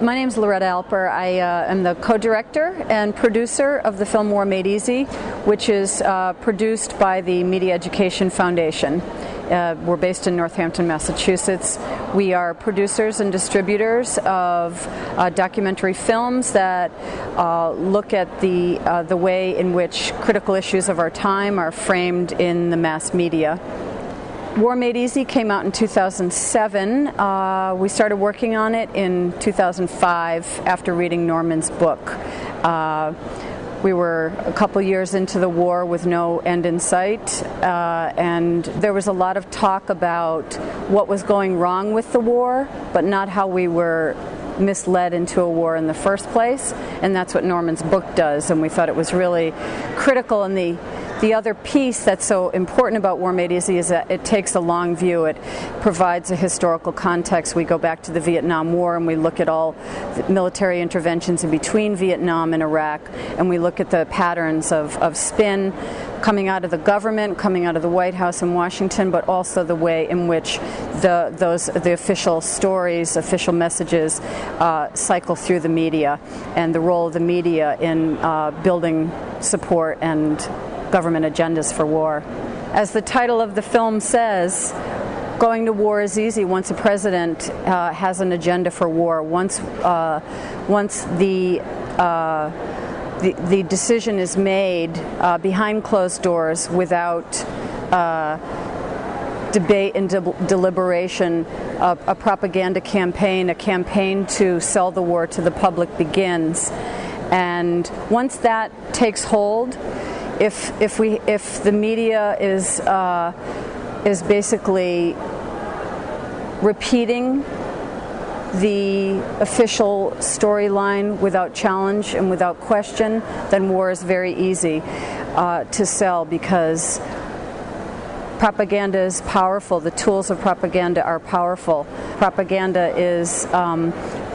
My name is Loretta Alper. I am the co-director and producer of the film War Made Easy, which is produced by the Media Education Foundation. We're based in Northampton, Massachusetts. We are producers and distributors of documentary films that look at the way in which critical issues of our time are framed in the mass media. War Made Easy came out in 2007. We started working on it in 2005 after reading Norman's book. We were a couple years into the war with no end in sight, and there was a lot of talk about what was going wrong with the war, but not how we were misled into a war in the first place, and that's what Norman's book does, and we thought it was really critical. And the other piece that's so important about War Made Easy is that it takes a long view. It provides a historical context. We go back to the Vietnam War and we look at all the military interventions in between Vietnam and Iraq, and we look at the patterns of spin coming out of the government, coming out of the White House in Washington, but also the way in which the official stories, official messages cycle through the media, and the role of the media in building support and government agendas for war. As the title of the film says, going to war is easy once a president has an agenda for war. Once the decision is made behind closed doors without debate and deliberation, a propaganda campaign, a campaign to sell the war to the public begins. And once that takes hold, if the media is basically repeating the official storyline without challenge and without question, then war is very easy to sell, because propaganda is powerful. The tools of propaganda are powerful. Propaganda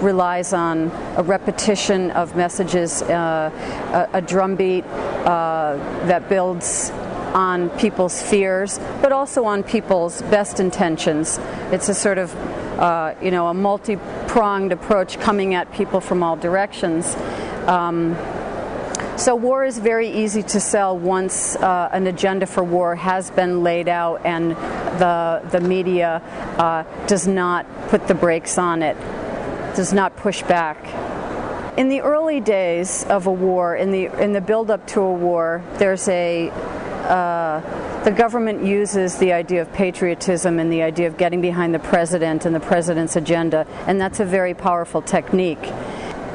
relies on a repetition of messages, a drumbeat that builds on people's fears, but also on people's best intentions. It's a sort of a multi-pronged approach coming at people from all directions. So war is very easy to sell once an agenda for war has been laid out and the media does not put the brakes on it, does not push back. In the early days of a war, in the build-up to a war, there's the government uses the idea of patriotism and the idea of getting behind the president and the president's agenda, and that's a very powerful technique.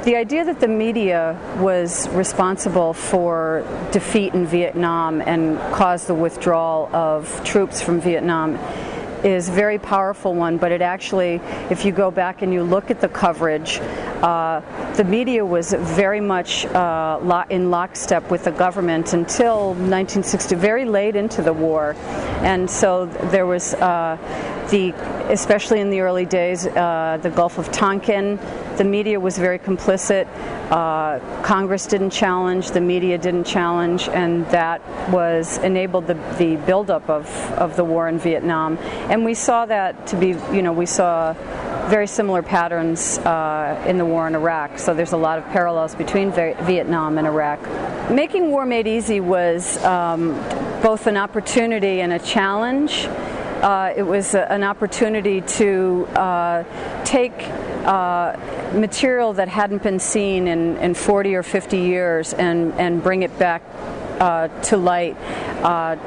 The idea that the media was responsible for defeat in Vietnam and caused the withdrawal of troops from Vietnam is a very powerful one, but it actually, if you go back and you look at the coverage, the media was very much in lockstep with the government until 1960, very late into the war. And so there was especially in the early days, the Gulf of Tonkin, the media was very complicit. Congress didn't challenge, the media didn't challenge, and that enabled the buildup of the war in Vietnam. And we saw that to be, we saw very similar patterns in the war in Iraq. So there's a lot of parallels between Vietnam and Iraq. Making War Made Easy was both an opportunity and a challenge. It was an opportunity to take material that hadn't been seen in 40 or 50 years and bring it back to light,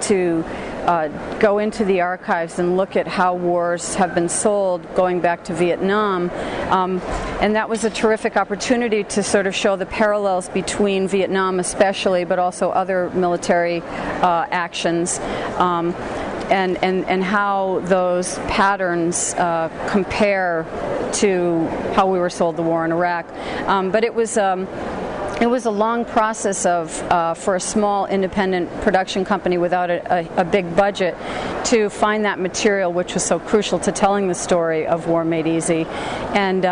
to go into the archives and look at how wars have been sold going back to Vietnam. And that was a terrific opportunity to sort of show the parallels between Vietnam especially, but also other military actions. And how those patterns compare to how we were sold the war in Iraq. But it was a long process for a small independent production company without a big budget to find that material, which was so crucial to telling the story of War Made Easy. And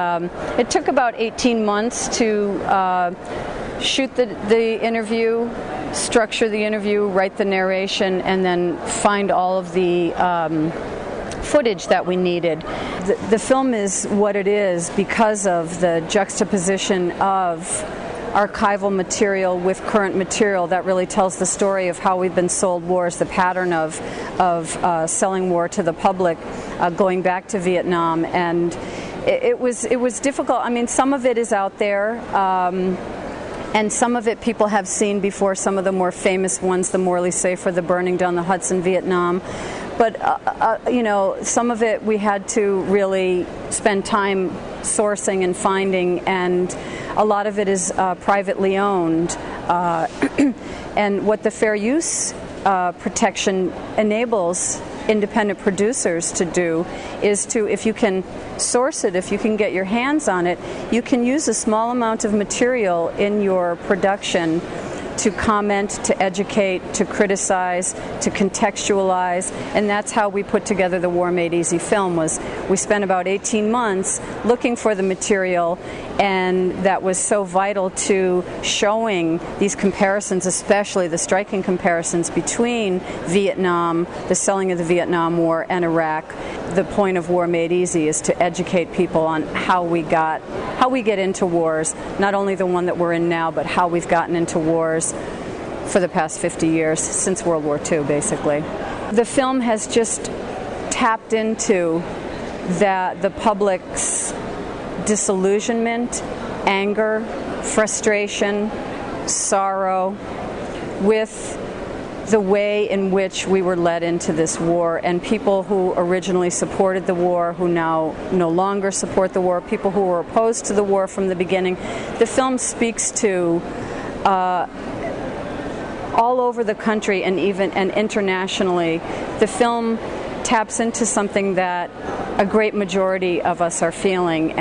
it took about 18 months to shoot the interview, structure the interview, write the narration, and then find all of the footage that we needed. The film is what it is because of the juxtaposition of archival material with current material that really tells the story of how we've been sold wars, the pattern of selling war to the public going back to Vietnam. And it was difficult. I mean, some of it is out there, and some of it people have seen before, some of the more famous ones, the Morley Safer, the burning down the huts in Vietnam. But, some of it we had to really spend time sourcing and finding, and a lot of it is privately owned. And what the fair use protection enables independent producers to do is to, if you can source it, if you can get your hands on it, you can use a small amount of material in your production to comment, to educate, to criticize, to contextualize, and that's how we put together the War Made Easy film. Was we spent about 18 months looking for the material, and that was so vital to showing these comparisons, especially the striking comparisons between Vietnam, the selling of the Vietnam War, and Iraq. The point of War Made Easy is to educate people on how we get into wars, not only the one that we're in now, but how we've gotten into wars for the past 50 years, since World War II, basically. The film has just tapped into the public's disillusionment, anger, frustration, sorrow with the way in which we were led into this war, and people who originally supported the war, who now no longer support the war, people who were opposed to the war from the beginning. The film speaks to all over the country and internationally. The film taps into something that a great majority of us are feeling,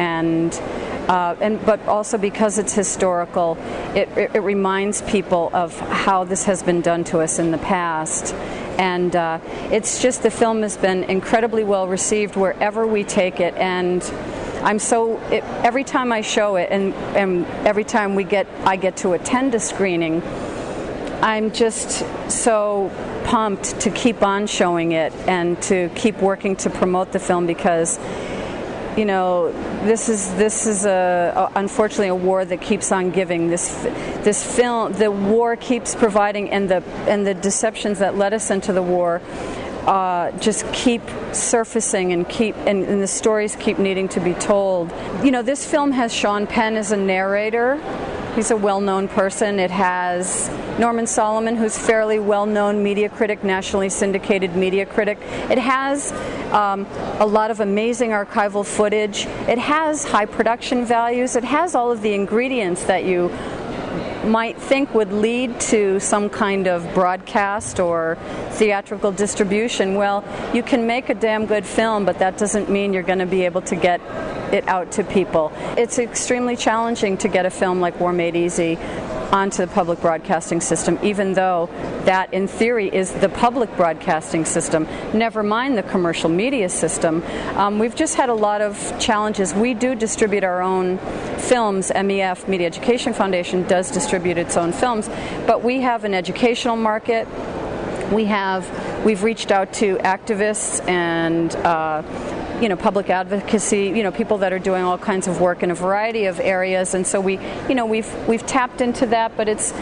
but also because it's historical, it reminds people of how this has been done to us in the past. And it's just, the film has been incredibly well received wherever we take it, and every time I show it, and every time I get to attend a screening, I'm just so pumped to keep on showing it and to keep working to promote the film, because this is unfortunately a war that keeps on giving. This film, the war keeps providing, and the deceptions that led us into the war just keep surfacing, and the stories keep needing to be told. This film has Sean Penn as a narrator. He's a well-known person. It has Norman Solomon, who's fairly well-known media critic, nationally syndicated media critic. It has a lot of amazing archival footage. It has high production values. It has all of the ingredients that you might think would lead to some kind of broadcast or theatrical distribution. Well, you can make a damn good film, but that doesn't mean you're going to be able to get it out to people. It's extremely challenging to get a film like War Made Easy onto the public broadcasting system, even though that, in theory, is the public broadcasting system, never mind the commercial media system. We've just had a lot of challenges. We do distribute our own films. MEF, Media Education Foundation, does distribute its own films, but we have an educational market. We've reached out to activists and public advocacy, people that are doing all kinds of work in a variety of areas, and so we've tapped into that, but it's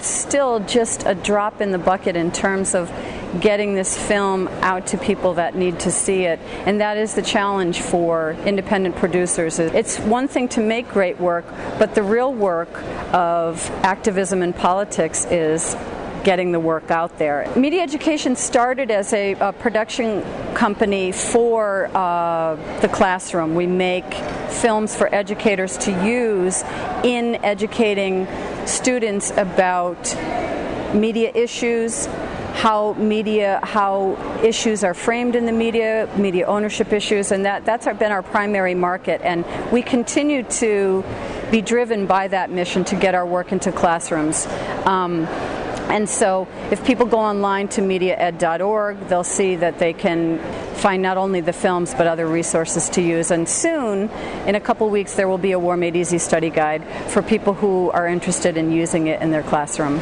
still just a drop in the bucket in terms of getting this film out to people that need to see it, and that is the challenge for independent producers. It's one thing to make great work, but the real work of activism and politics is getting the work out there. Media Education started as a production company for the classroom. We make films for educators to use in educating students about media issues, how issues are framed in the media ownership issues, and that's been our primary market, and we continue to be driven by that mission to get our work into classrooms. And so if people go online to mediaed.org, they'll see that they can find not only the films but other resources to use. And soon, in a couple weeks, there will be a War Made Easy study guide for people who are interested in using it in their classroom.